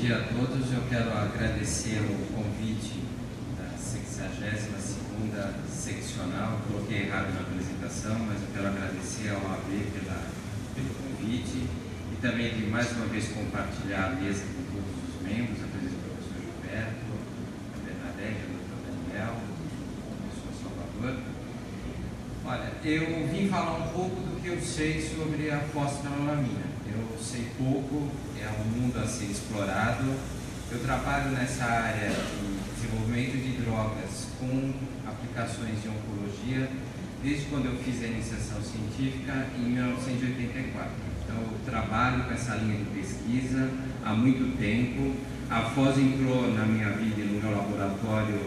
dia a todos. Eu quero agradecer o convite da 62ª seccional. Coloquei errado na apresentação, mas eu quero agradecer ao OAB pelo convite e também de mais uma vez compartilhar a mesa com todos os membros, a presença do professor Gilberto, a Bernadette, o Dr. Daniel, o professor Salvador. Olha, eu vim falar um pouco do que eu sei sobre a fosfenolalamina. Eu sei pouco, é um mundo a ser explorado. Eu trabalho nessa área de desenvolvimento de drogas com aplicações de oncologia desde quando eu fiz a iniciação científica em 1984. Então eu trabalho com essa linha de pesquisa há muito tempo. A FOS entrou na minha vida e no meu laboratório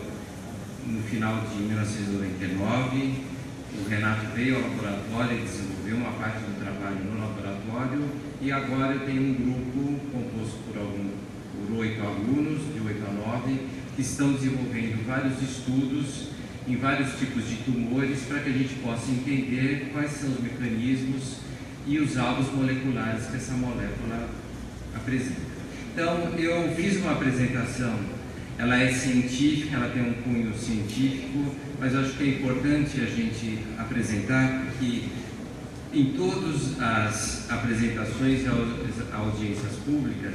no final de 1999. O Renato veio ao laboratório e desenvolveu uma parte do trabalho no laboratório, e agora eu tenho um grupo composto por 8 alunos, de 8 a 9, que estão desenvolvendo vários estudos em vários tipos de tumores para que a gente possa entender quais são os mecanismos e os alvos moleculares que essa molécula apresenta. Então, eu fiz uma apresentação. Ela é científica, ela tem um cunho científico, mas eu acho que é importante a gente apresentar que em todas as apresentações a audiências públicas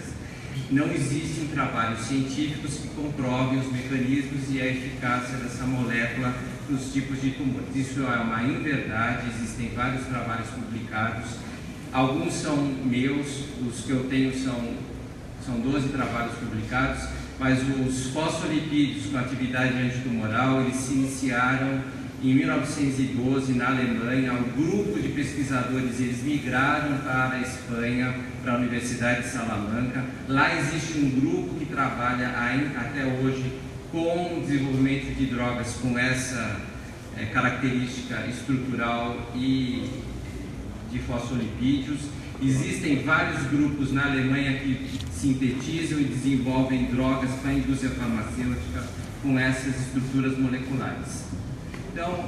não existem trabalhos científicos que comprovem os mecanismos e a eficácia dessa molécula nos tipos de tumores. Isso é uma inverdade, existem vários trabalhos publicados, alguns são meus, os que eu tenho são 12 trabalhos publicados, mas os fosfolipídios com atividade antitumoral, eles se iniciaram em 1912 na Alemanha. Um grupo de pesquisadores, eles migraram para a Espanha, para a Universidade de Salamanca. Lá existe um grupo que trabalha até hoje com o desenvolvimento de drogas com essa característica estrutural e de fosfolipídios. Existem vários grupos na Alemanha que sintetizam e desenvolvem drogas para a indústria farmacêutica com essas estruturas moleculares. Então,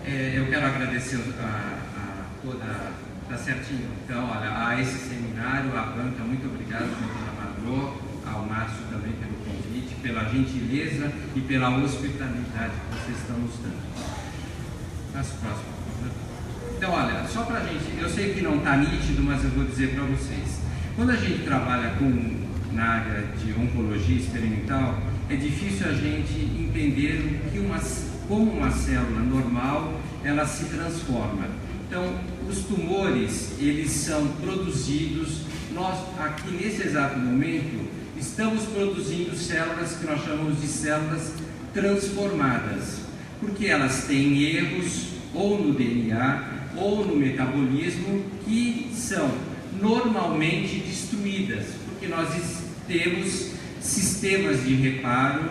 eu quero agradecer a toda... Está certinho? Então, olha, a esse seminário, a banca, muito obrigado, doutora Margot, ao Márcio também pelo convite, pela gentileza e pela hospitalidade que vocês estão nos dando. As próximas. Então, olha, só para a gente, eu sei que não está nítido, mas eu vou dizer para vocês. Quando a gente trabalha na área de oncologia experimental, é difícil a gente entender como uma célula normal ela se transforma. Então, os tumores, eles são produzidos, nós aqui nesse exato momento, estamos produzindo células que nós chamamos de células transformadas, porque elas têm erros ou no DNA ou no metabolismo que são normalmente destruídas, porque nós temos sistemas de reparo,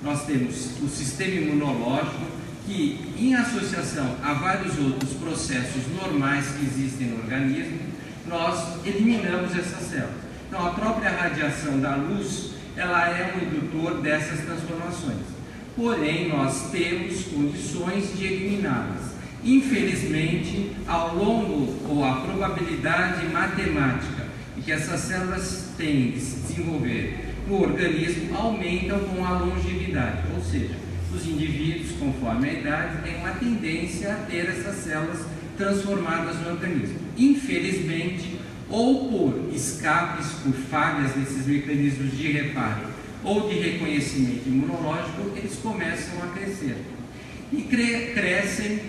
nós temos o sistema imunológico que, em associação a vários outros processos normais que existem no organismo, nós eliminamos essas células. Então, a própria radiação da luz, ela é um indutor dessas transformações. Porém, nós temos condições de eliminá-las. Infelizmente, ao longo, ou a probabilidade matemática de que essas células têm de se desenvolver no organismo aumentam com a longevidade, ou seja, os indivíduos, conforme a idade, têm uma tendência a ter essas células transformadas no organismo. Infelizmente, ou por escapes, por falhas nesses mecanismos de reparo ou de reconhecimento imunológico, eles começam a crescer. E crescem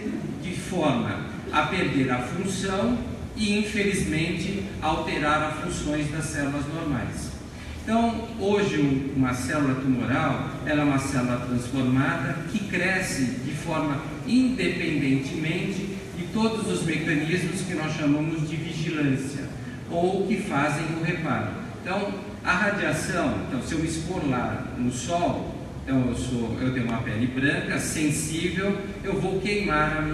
de forma a perder a função e, infelizmente, alterar as funções das células normais. Então, hoje, uma célula tumoral, ela é uma célula transformada que cresce de forma independentemente de todos os mecanismos que nós chamamos de vigilância, ou que fazem o reparo. Então, a radiação, se eu me expor lá no sol, então eu tenho uma pele branca, sensível, eu vou queimar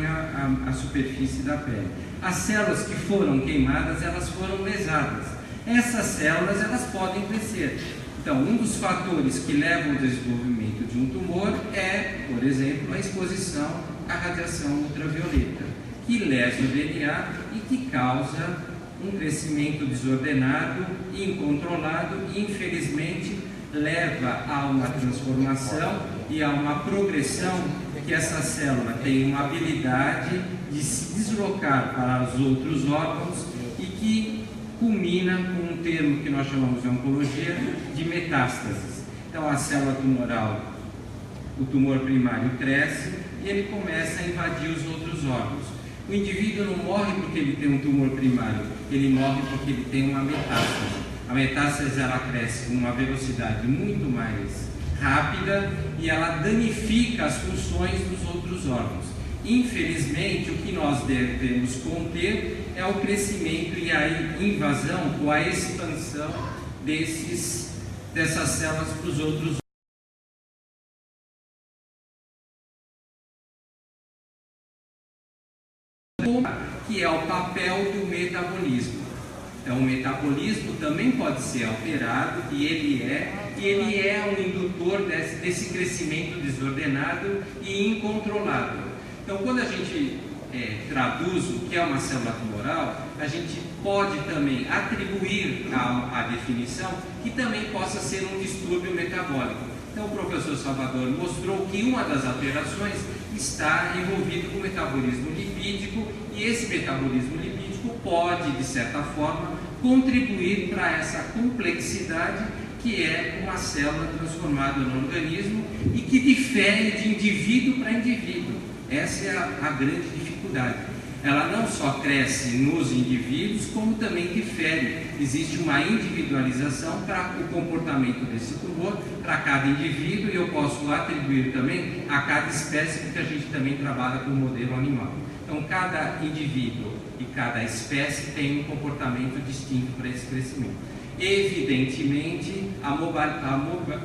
a superfície da pele. As células que foram queimadas, elas foram lesadas. Essas células, elas podem crescer. Então, um dos fatores que levam ao desenvolvimento de um tumor é, por exemplo, a exposição à radiação ultravioleta, que lesa o DNA e que causa um crescimento desordenado, incontrolado e, infelizmente, leva a uma transformação e a uma progressão que essa célula tem uma habilidade de se deslocar para os outros órgãos e que culmina com um termo que nós chamamos de oncologia de metástases. Então, a célula tumoral, o tumor primário cresce e ele começa a invadir os outros órgãos. O indivíduo não morre porque ele tem um tumor primário, ele morre porque ele tem uma metástase. A metástase ela cresce com uma velocidade muito mais rápida e ela danifica as funções dos outros órgãos. Infelizmente, o que nós devemos conter é o crescimento e a invasão ou a expansão dessas células para os outros órgãos. Que é o papel do metabolismo. Então, o metabolismo também pode ser alterado e ele é um indutor desse crescimento desordenado e incontrolado. Então, quando a gente traduz o que é uma célula tumoral, a gente pode também atribuir à definição que também possa ser um distúrbio metabólico. Então, o professor Salvador mostrou que uma das alterações está envolvido com o metabolismo lipídico e esse metabolismo lipídico pode, de certa forma, contribuir para essa complexidade que é uma célula transformada no organismo e que difere de indivíduo para indivíduo. Essa é a grande dificuldade. Ela não só cresce nos indivíduos, como também difere. Existe uma individualização para o comportamento desse tumor, para cada indivíduo, e eu posso atribuir também a cada espécie, porque a gente também trabalha com o modelo animal. Então, cada indivíduo e cada espécie tem um comportamento distinto para esse crescimento. Evidentemente, a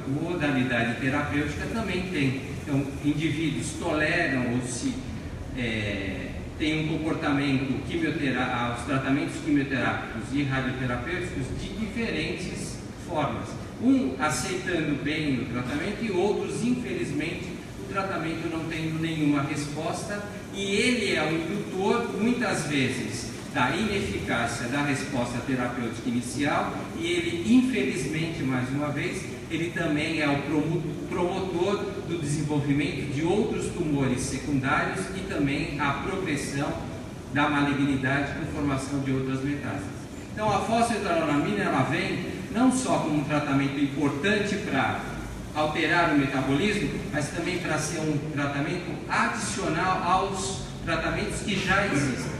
modalidade terapêutica também tem. Então, indivíduos toleram ou têm um comportamento aos tratamentos quimioterápicos e radioterapêuticos de diferentes formas. Aceitando bem o tratamento e outros, infelizmente, o tratamento não tendo nenhuma resposta e ele é o indutor, muitas vezes, da ineficácia da resposta terapêutica inicial e ele, infelizmente, mais uma vez, ele também é o promotor do desenvolvimento de outros tumores secundários e também a progressão da malignidade com formação de outras metástases. Então, a fosfetanolamina ela vem não só como um tratamento importante para alterar o metabolismo, mas também para ser um tratamento adicional aos tratamentos que já existem.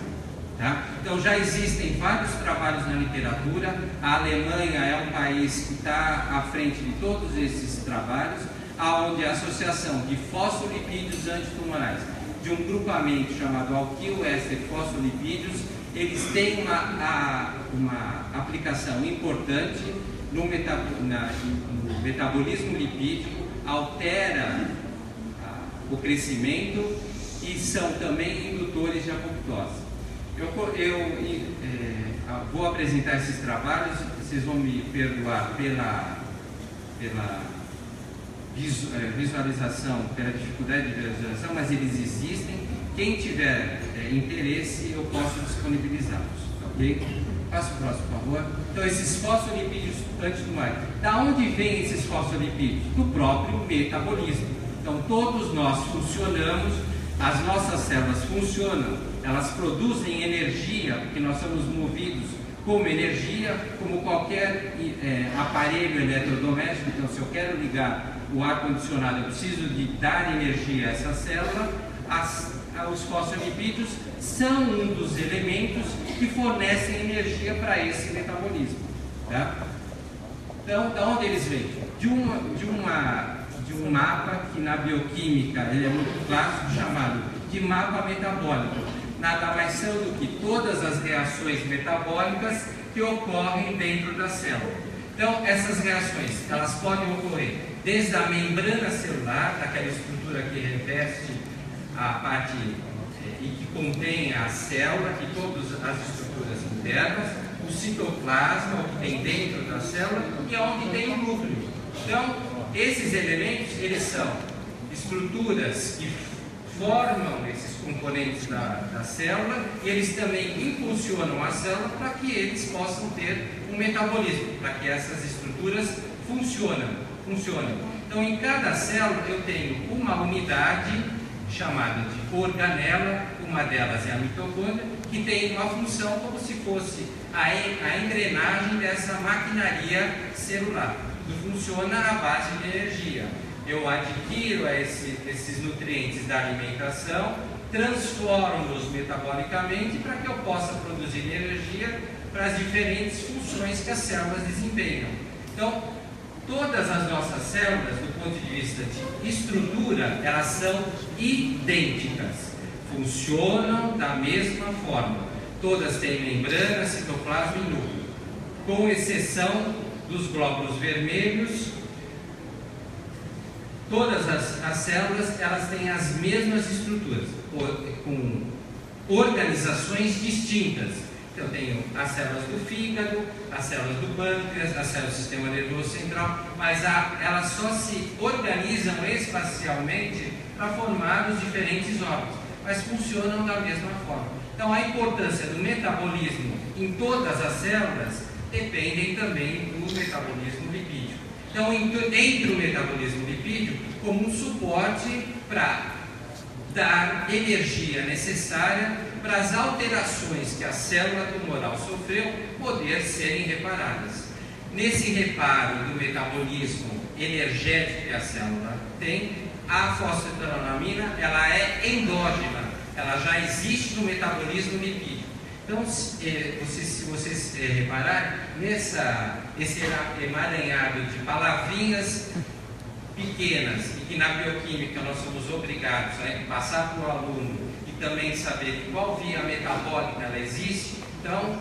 Tá? Então já existem vários trabalhos na literatura, a Alemanha é um país que está à frente de todos esses trabalhos, onde a associação de fosfolipídios antitumorais, de um grupamento chamado alquil éster fosfolipídios, eles têm uma aplicação importante no metabolismo lipídico, altera o crescimento e são também indutores de apoptose. Eu vou apresentar esses trabalhos, vocês vão me perdoar pela visualização, pela dificuldade de visualização, mas eles existem. Quem tiver interesse, eu posso disponibilizá-los, ok? Passa o próximo, por favor. Então, esses fosfolipídios antitumorais. Da onde vêm esses fosfolipídios? Do próprio metabolismo. Então, todos nós funcionamos, as nossas células funcionam, elas produzem energia, porque nós somos movidos como energia, como qualquer aparelho eletrodoméstico. Então, se eu quero ligar o ar-condicionado, eu preciso de dar energia a essa célula. Os fosfolipídios são um dos elementos que fornecem energia para esse metabolismo. Tá? Então, de onde eles vêm? De um mapa que na bioquímica ele é muito clássico, chamado de mapa metabólico. Nada mais são do que todas as reações metabólicas que ocorrem dentro da célula. Então, essas reações, elas podem ocorrer desde a membrana celular, daquela estrutura que reveste a parte e que contém a célula e todas as estruturas internas, o citoplasma, o que tem dentro da célula, e onde tem o núcleo. Então, esses elementos, eles são estruturas que formam esses componentes da célula e eles também impulsionam a célula para que eles possam ter um metabolismo, para que essas estruturas funcionem. Então, em cada célula eu tenho uma unidade chamada de organela, uma delas é a mitocôndria, que tem uma função como se fosse a engrenagem dessa maquinaria celular. Tudo funciona à base de energia. Eu adquiro esses nutrientes da alimentação, transformo-os metabolicamente para que eu possa produzir energia para as diferentes funções que as células desempenham. Então, todas as nossas células, do ponto de vista de estrutura, elas são idênticas, funcionam da mesma forma. Todas têm membrana, citoplasma e núcleo, com exceção dos glóbulos vermelhos. Todas as células, elas têm as mesmas estruturas, com organizações distintas. Então, eu tenho as células do fígado, as células do pâncreas, as células do sistema nervoso central, mas elas só se organizam espacialmente para formar os diferentes órgãos, mas funcionam da mesma forma. Então, a importância do metabolismo em todas as células depende também do metabolismo lipídico. Então, entre o metabolismo lipídico como um suporte para dar energia necessária para as alterações que a célula tumoral sofreu poder serem reparadas. Nesse reparo do metabolismo energético que a célula tem, a fosfetanolamina ela é endógena, ela já existe no metabolismo lipídico. Então, se vocês repararem, esse emaranhado de palavrinhas pequenas, e que na bioquímica nós somos obrigados a passar para o aluno e também saber qual via metabólica ela existe, então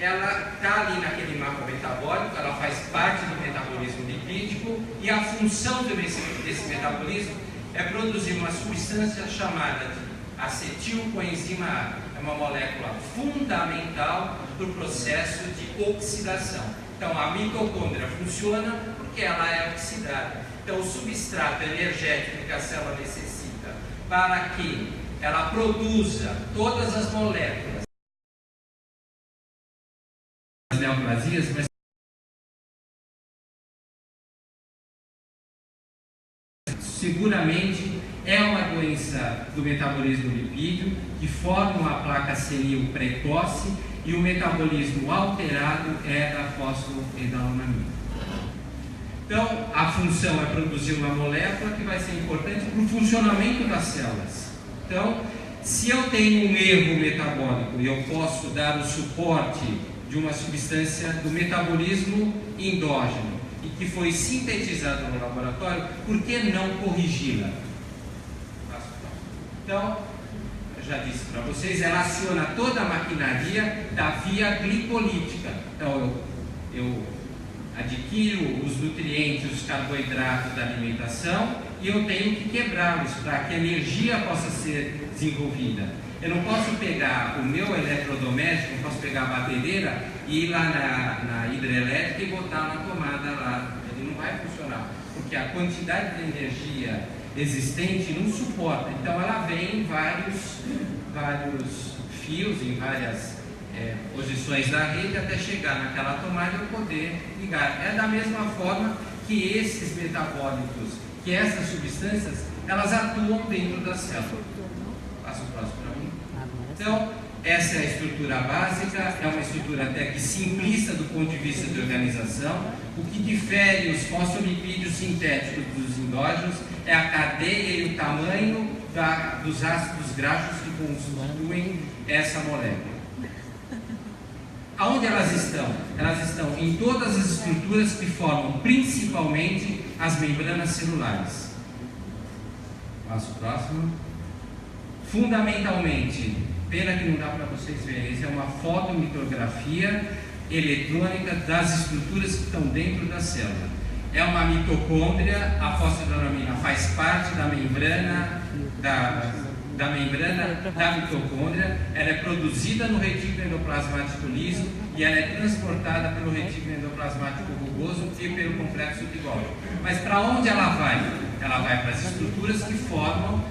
ela está ali naquele mapa metabólico, ela faz parte do metabolismo lipídico e a função desse metabolismo é produzir uma substância chamada de acetilcoenzima A. É uma molécula fundamental para o processo de oxidação. Então a mitocôndria funciona porque ela é oxidada. Então, o substrato energético que a célula necessita para que ela produza todas as moléculas das neoplasias, mas seguramente é uma doença do metabolismo lipídio que forma uma placa senil precoce e o metabolismo alterado é da fosfoetanolamina. Então, a função é produzir uma molécula que vai ser importante para o funcionamento das células. Então, se eu tenho um erro metabólico e eu posso dar o suporte de uma substância do metabolismo endógeno e que foi sintetizada no laboratório, por que não corrigi-la? Então, eu já disse para vocês, ela aciona toda a maquinaria da via glicolítica. Então, eu adquiro os nutrientes, os carboidratos da alimentação e eu tenho que quebrá-los para que a energia possa ser desenvolvida. Eu não posso pegar o meu eletrodoméstico, não posso pegar a batedeira e ir lá na hidrelétrica e botar na tomada lá. Ele não vai funcionar, porque a quantidade de energia existente não suporta. Então ela vem em vários fios, em várias posições da rede até chegar naquela tomada e poder ligar. É da mesma forma que esses metabólicos, que essas substâncias, elas atuam dentro da célula. Passa o próximo para mim. Então, essa é a estrutura básica, é uma estrutura até que simplista do ponto de vista de organização. O que difere os fosfolipídios sintéticos dos endógenos é a cadeia e o tamanho dos ácidos graxos que constituem essa molécula. Aonde elas estão? Elas estão em todas as estruturas que formam principalmente as membranas celulares. Passo o próximo. Fundamentalmente, pena que não dá para vocês verem, isso é uma fotomitografia eletrônica das estruturas que estão dentro da célula. É uma mitocôndria, a fosfetanolamina faz parte da membrana da mitocôndria, ela é produzida no retículo endoplasmático liso e ela é transportada pelo retículo endoplasmático rugoso e pelo complexo de Golgi. Mas para onde ela vai? ela vai para as estruturas que formam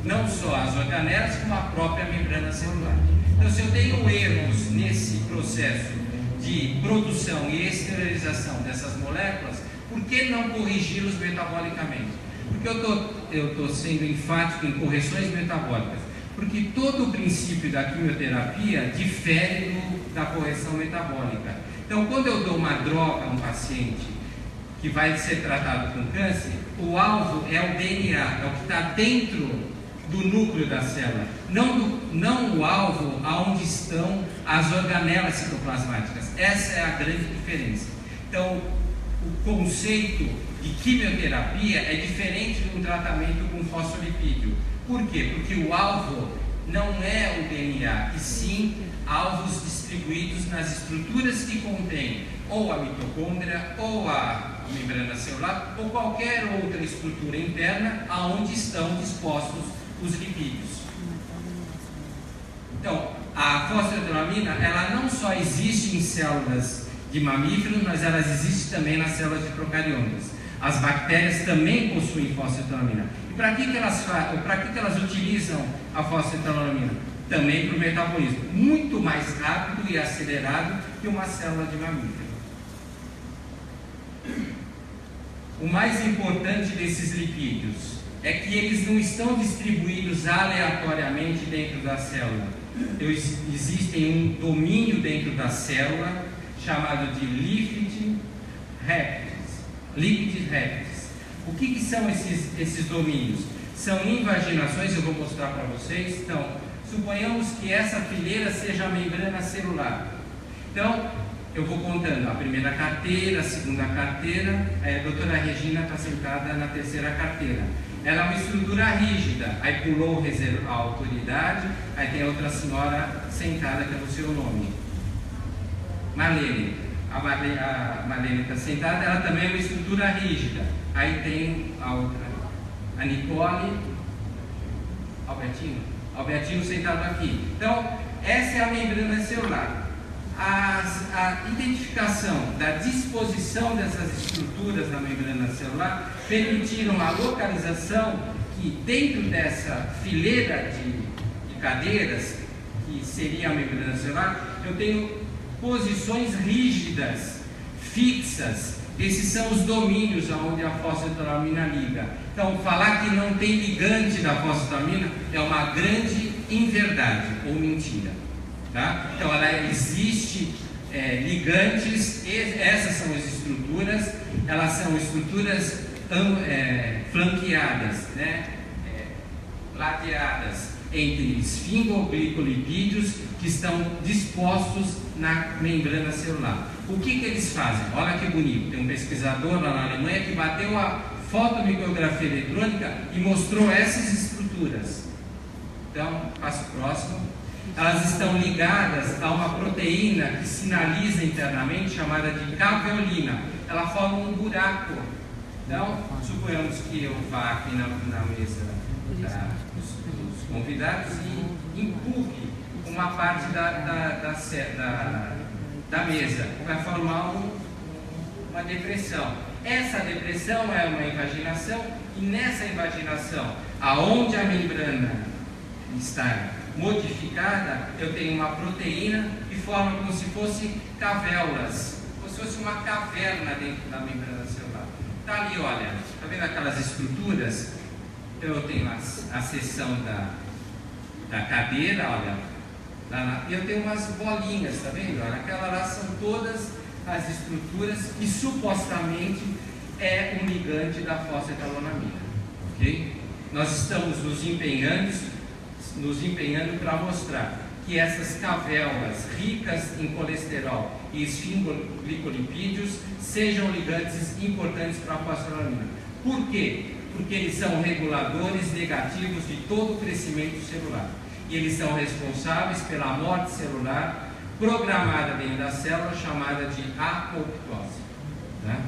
não só as organelas, como a própria membrana celular. Então, se eu tenho erros nesse processo de produção e esterilização dessas moléculas, por que não corrigi-los metabolicamente? Porque eu estou sendo enfático em correções metabólicas, porque todo o princípio da quimioterapia difere da correção metabólica. Então, quando eu dou uma droga a um paciente que vai ser tratado com câncer, o alvo é o DNA, é o que está dentro do núcleo da célula, não o alvo aonde estão as organelas citoplasmáticas. Essa é a grande diferença. Então, o conceito de quimioterapia é diferente de um tratamento com fosfolipídio. Por quê? Porque o alvo não é o DNA, e sim alvos distribuídos nas estruturas que contêm ou a mitocôndria, ou a membrana celular, ou qualquer outra estrutura interna aonde estão dispostos os lipídios. Então, a fosfetanolamina, ela não só existe em células de mamíferos, mas ela existe também nas células de procariontas. As bactérias também possuem fosfetanolamina. E para que elas utilizam a fosfetanolamina? Também para o metabolismo, muito mais rápido e acelerado que uma célula de mamífero. O mais importante desses lipídios é que eles não estão distribuídos aleatoriamente dentro da célula. Existem um domínio dentro da célula chamado de lípides répteis. O que são esses domínios? São invaginações, eu vou mostrar para vocês. Então, suponhamos que essa fileira seja a membrana celular. Então, eu vou contando a primeira carteira, a segunda carteira, a doutora Regina está sentada na terceira carteira. Ela é uma estrutura rígida, aí pulou a autoridade, aí tem outra senhora sentada, que é o seu nome. Marlene. A Marlene está sentada, ela também é uma estrutura rígida. Aí tem a outra, a Nicole, Albertino sentado aqui. Então, essa é a membrana celular. A identificação da disposição dessas estruturas na membrana celular permitiram a localização que dentro dessa fileira de cadeiras, que seria a membrana celular, eu tenho posições rígidas, fixas. Esses são os domínios onde a fosfetanolamina liga. Então, falar que não tem ligante da fosfetanolamina é uma grande inverdade ou mentira. Tá? Então, ela existe ligantes, essas são as estruturas, elas são estruturas flanqueadas, né? Ladeadas entre esfingoglicolipídios que estão dispostos na membrana celular. O que eles fazem? Olha que bonito, tem um pesquisador lá na Alemanha que bateu a fotomicrografia eletrônica e mostrou essas estruturas. Então, passo próximo. Elas estão ligadas a uma proteína que sinaliza internamente, chamada de caveolina. Ela forma um buraco. Então, suponhamos que eu vá aqui na mesa dos convidados e empurre uma parte da mesa. Vai formar uma depressão. Essa depressão é uma invaginação, e nessa invaginação, aonde a membrana está modificada, eu tenho uma proteína que forma como se fosse cavéolas, como se fosse uma caverna dentro da membrana celular. Está ali, olha, está vendo aquelas estruturas? Eu tenho a seção da cadeira, olha, e eu tenho umas bolinhas, está vendo? Olha, aquelas lá são todas as estruturas que supostamente é um ligante da fosfetanolamina, ok? Nós estamos nos empenhando para mostrar que essas cavéolas ricas em colesterol e esfingoglicolipídios sejam ligantes importantes para a fosfetanolamina. Por quê? Porque eles são reguladores negativos de todo o crescimento celular. E eles são responsáveis pela morte celular programada dentro da célula, chamada de apoptose. Né?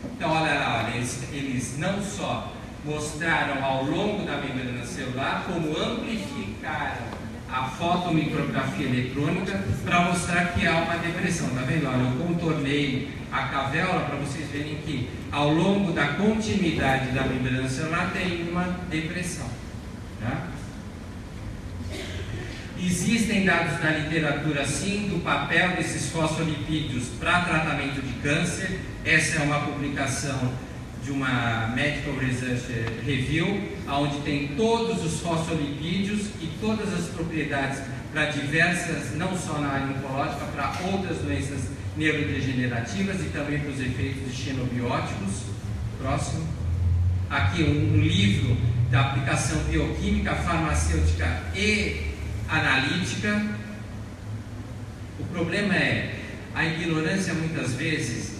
Então, olha lá, eles não só mostraram ao longo da membrana celular como amplificaram a fotomicrografia eletrônica para mostrar que há uma depressão. Tá vendo? Olha, eu contornei a cavéola para vocês verem que ao longo da continuidade da membrana celular tem uma depressão. Tá? Existem dados na literatura, sim, do papel desses fosfolipídios para tratamento de câncer. Essa é uma publicação de uma Medical Research Review, onde tem todos os fosfolipídios e todas as propriedades para diversas, não só na área oncológica, para outras doenças neurodegenerativas e também para os efeitos de xenobióticos. Próximo. Aqui um livro da aplicação bioquímica, farmacêutica e analítica. O problema é a ignorância, muitas vezes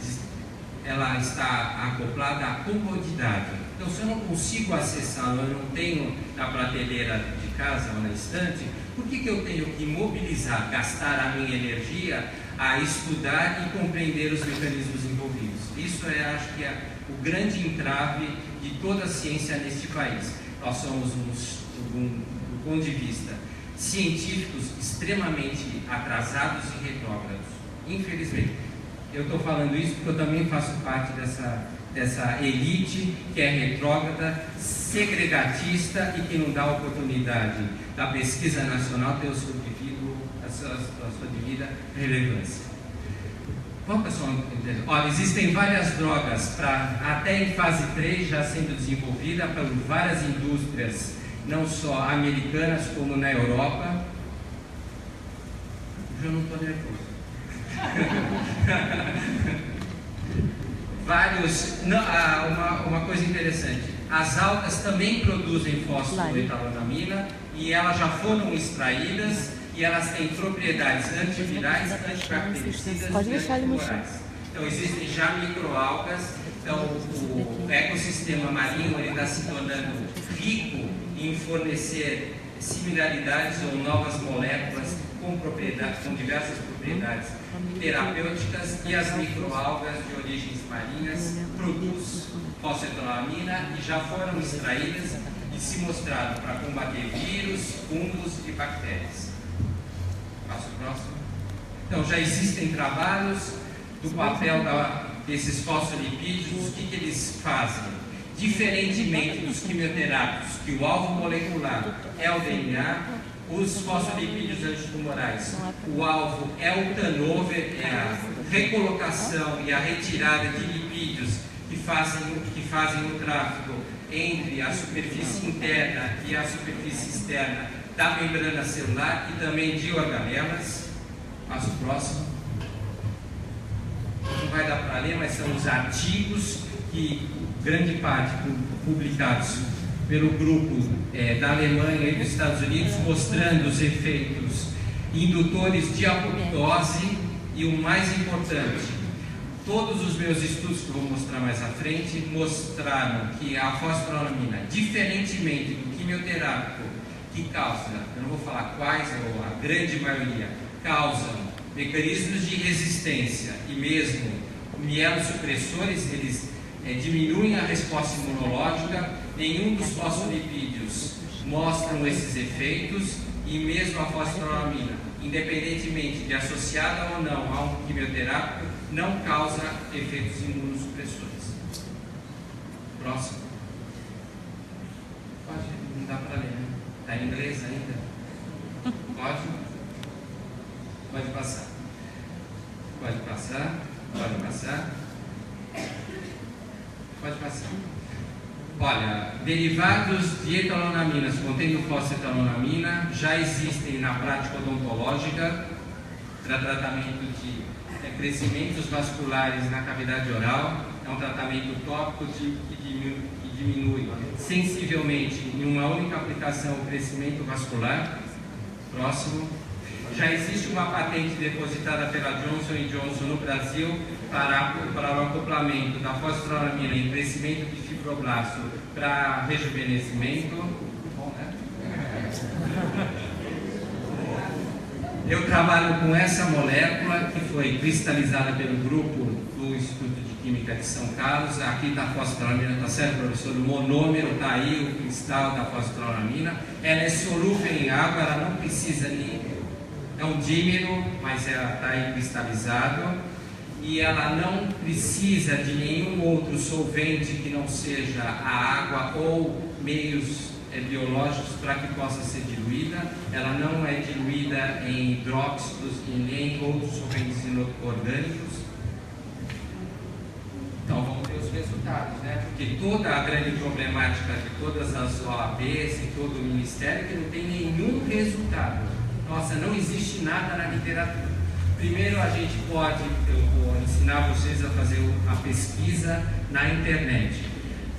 ela está acoplada à comodidade. Então, se eu não consigo acessá-lo, eu não tenho na prateleira de casa ou na estante, por que eu tenho que mobilizar, gastar a minha energia a estudar e compreender os mecanismos envolvidos? Isso acho que é o grande entrave de toda a ciência neste país. Nós somos, do ponto de vista científicos, extremamente atrasados e retrógrados, infelizmente. Eu estou falando isso porque eu também faço parte dessa elite que é retrógrada, segregatista e que não dá oportunidade da pesquisa nacional ter a sua devida relevância. Bom, pessoal, olha, existem várias drogas até em fase 3 já sendo desenvolvida por várias indústrias, não só americanas como na Europa. Eu não estou nervoso. Uma coisa interessante, as algas também produzem fosfoetalonamina e elas já foram extraídas e elas têm propriedades antivirais, antibactericidas e antitumorais. Então existem já microalgas. Então o ecossistema marinho está se tornando rico em fornecer similaridades ou novas moléculas com diversas propriedades terapêuticas, e as microalgas de origens marinhas produzem fosfetanolamina e já foram extraídas e se mostraram para combater vírus, fungos e bactérias. Passo próximo. Então já existem trabalhos do papel desses fosfolipídios. O que eles fazem? Diferentemente dos quimioterápicos, que o alvo molecular é o DNA, os fosfolipídios antitumorais, o alvo é o turnover, é a recolocação e a retirada de lipídios que fazem o tráfego entre a superfície interna e a superfície externa da membrana celular e também de organelas. Passo próximo. Não vai dar para ler, mas são os artigos que, grande parte, publicados pelo grupo da Alemanha e dos Estados Unidos, mostrando os efeitos indutores de apoptose e, o mais importante, todos os meus estudos, que eu vou mostrar mais à frente, mostraram que a fosfetanolamina, diferentemente do quimioterápico, que causa, eu não vou falar quais, ou a grande maioria, causam mecanismos de resistência e mesmo mielossupressores, eles diminuem a resposta imunológica. Nenhum dos fosfolipídios mostram esses efeitos, e mesmo a fosfetanolamina, independentemente de associada ou não a um quimioterápico, não causa efeitos imunossupressores. Próximo. Pode, não dá para ler, né? Está em inglês ainda? Pode? Pode passar. Pode passar. Pode passar. Pode passar. Olha, derivados de etalonaminas contendo fosfetanolamina já existem na prática odontológica para tratamento de crescimentos vasculares na cavidade oral. É um tratamento tópico que diminui sensivelmente em uma única aplicação o crescimento vascular. Próximo. Já existe uma patente depositada pela Johnson & Johnson no Brasil para o acoplamento da fosfetanolamina em crescimento de fibroblasto para rejuvenescimento. Bom, né? Eu trabalho com essa molécula que foi cristalizada pelo grupo do Instituto de Química de São Carlos. Aqui está a fosforolamina, está certo, professor? O monômero está aí, o cristal da fosforolamina. Ela é solúvel em água, ela não precisa de... É um dímero, mas ela está aí cristalizado. E ela não precisa de nenhum outro solvente que não seja a água ou meios biológicos para que possa ser diluída. Ela não é diluída em hidróxidos e nem outros solventes inorgânicos. Então vamos ver os resultados, né? Porque toda a grande problemática de todas as OABs e todo o Ministério é que não tem nenhum resultado. Nossa, não existe nada na literatura. Primeiro a gente pode, eu vou ensinar vocês a fazer a pesquisa na internet.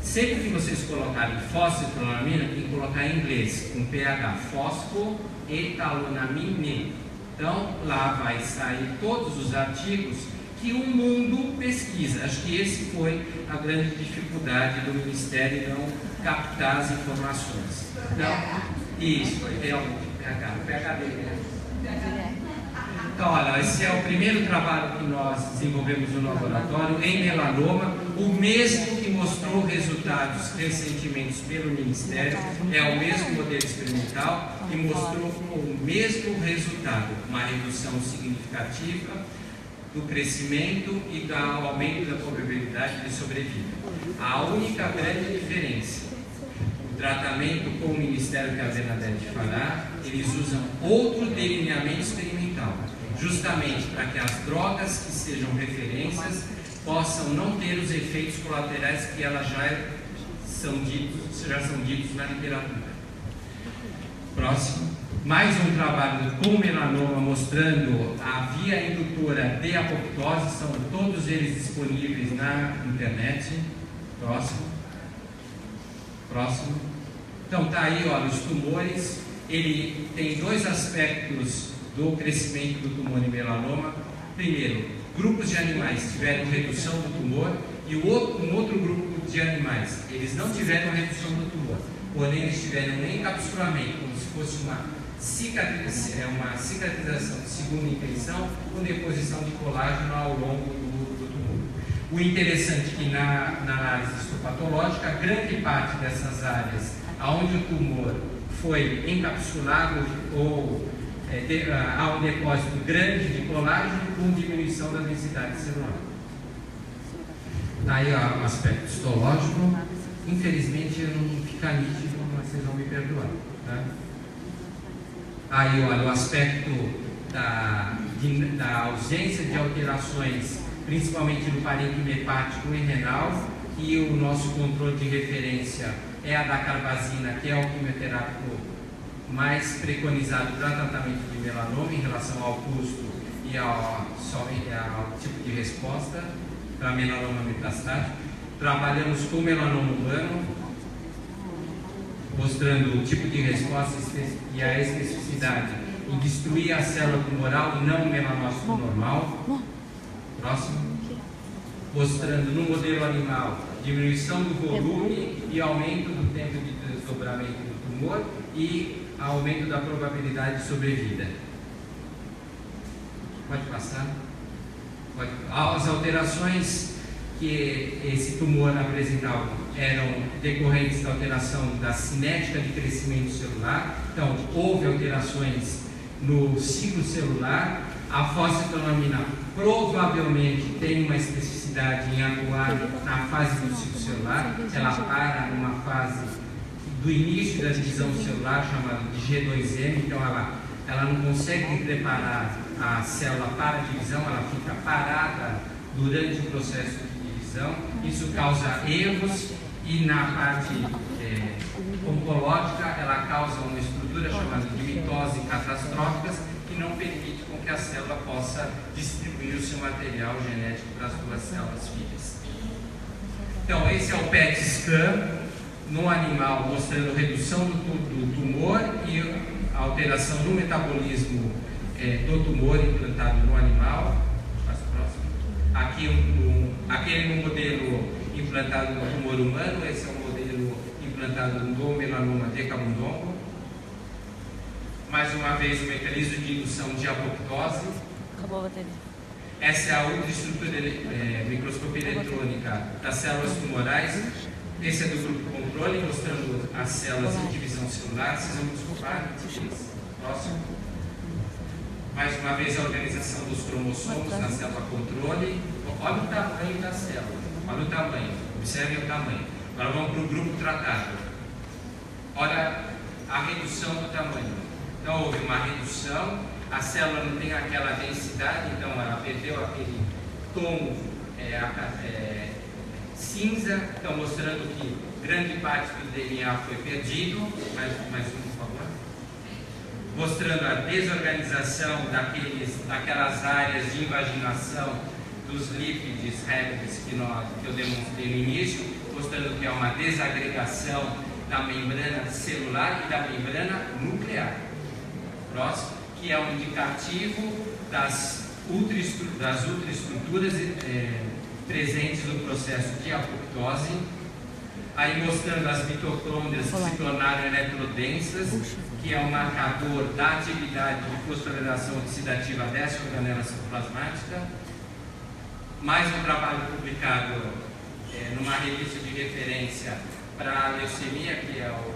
Sempre que vocês colocarem fosforolamina, tem que colocar em inglês, com pH, fosfoetalonamine. Então, lá vai sair todos os artigos que o mundo pesquisa. Acho que esse foi a grande dificuldade do Ministério não captar as informações. Então, isso, é o pH dele, né? Então, olha, esse é o primeiro trabalho que nós desenvolvemos no laboratório em melanoma, o mesmo que mostrou resultados recentemente pelo Ministério, é o mesmo modelo experimental e mostrou o mesmo resultado, uma redução significativa do crescimento e do aumento da probabilidade de sobrevida. A única grande diferença, o tratamento com o Ministério que a Bernadette falará, eles usam outro delineamento experimental, justamente para que as drogas que sejam referências possam não ter os efeitos colaterais que elas já são ditos na literatura. Próximo. Mais um trabalho com melanoma mostrando a via indutora de apoptose, são todos eles disponíveis na internet. Próximo. Próximo. Então tá aí, olha, os tumores, ele tem dois aspectos do crescimento do tumor em melanoma. Primeiro, grupos de animais tiveram redução do tumor e um outro grupo de animais, eles não tiveram redução do tumor, porém eles tiveram um encapsulamento, como se fosse uma cicatrização de segunda intenção com deposição de colágeno ao longo do tumor. O interessante é que na análise histopatológica, grande parte dessas áreas onde o tumor foi encapsulado ou há um depósito grande de colágeno com diminuição da densidade celular. Aí o aspecto histológico, infelizmente não fica nítido, mas vocês vão me perdoar. Tá? Aí olha, o aspecto da ausência de alterações, principalmente no parênquima hepático e renal, e o nosso controle de referência é a da carbazina, que é o quimioterápico mais preconizado para tratamento de melanoma em relação ao custo e ao tipo de resposta para melanoma metastático. Trabalhamos com melanoma humano, mostrando o tipo de resposta e a especificidade em destruir a célula tumoral e não o melanócito normal. Próximo. Mostrando no modelo animal diminuição do volume e aumento do tempo de desdobramento do tumor e aumento da probabilidade de sobrevida. Pode passar? Pode. As alterações que esse tumor apresentava eram decorrentes da alteração da cinética de crescimento celular. Então, houve alterações no ciclo celular. A fosforolamina provavelmente tem uma especificidade em atuar na fase do ciclo celular. Ela para numa fase do início da divisão celular, chamada de G2M, então ela não consegue preparar a célula para a divisão, ela fica parada durante o processo de divisão. Isso causa erros e na parte oncológica ela causa uma estrutura chamada de mitose catastróficas que não permite com que a célula possa distribuir o seu material genético para as duas células filhas. Então esse é o PET scan no animal, mostrando redução do tumor e a alteração no metabolismo do tumor implantado no animal. Aqui aquele no modelo implantado no tumor humano, esse é o modelo implantado no melanoma de camundongo. Mais uma vez, o mecanismo de indução de apoptose. Acabou a bateria. Essa é a ultraestrutura microscopia eletrônica das células tumorais. Esse é do grupo controle, mostrando as células em divisão celular. Vocês vão desculpar? Próximo. Mais uma vez, a organização dos cromossomos na célula controle. Olha o tamanho da célula. Olha o tamanho. Observem o tamanho. Agora vamos para o grupo tratado. Olha a redução do tamanho. Então, houve uma redução. A célula não tem aquela densidade, então ela perdeu aquele tom cinza, então mostrando que grande parte do DNA foi perdido. Mais um, por favor. Mostrando a desorganização daquelas áreas de invaginação dos lípides répteis que eu demonstrei no início, mostrando que é uma desagregação da membrana celular e da membrana nuclear. Próximo, que é um indicativo das ultraestruturas presentes no processo de apoptose. Aí mostrando as mitocôndrias que se tornaram eletrodensas, que é um marcador da atividade de fosforilação oxidativa dessa organela citoplasmática. Mais um trabalho publicado numa revista de referência para a leucemia, que é o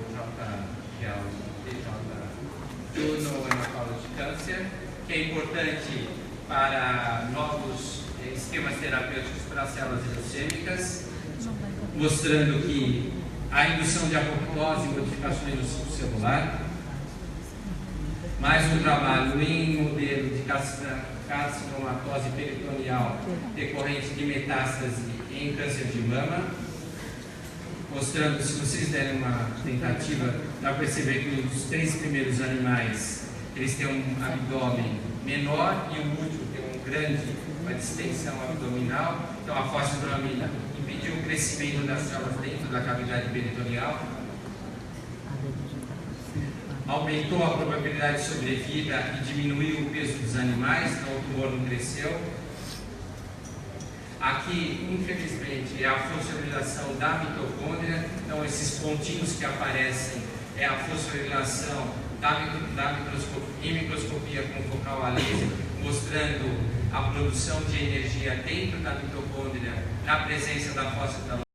Journal Hematology Cancer, que é importante para novos esquemas terapêuticos para células leucêmicas, mostrando que a indução de apoptose e modificações no ciclo celular. Mais um trabalho em modelo de carcinomatose peritoneal decorrente de metástase em câncer de mama, mostrando, se vocês derem uma tentativa, dá para perceber que os 3 primeiros animais, eles têm um abdômen menor e o último tem uma distensão abdominal. Então a fosfodramina impediu o crescimento das células dentro da cavidade peritoneal, aumentou a probabilidade de sobrevida e diminuiu o peso dos animais, então o tumor não cresceu. Aqui, infelizmente, é a fosforilação da mitocôndria, então esses pontinhos que aparecem é a fosforilação em microscopia com focal a laser, mostrando a produção de energia dentro da mitocôndria na presença da fosforilação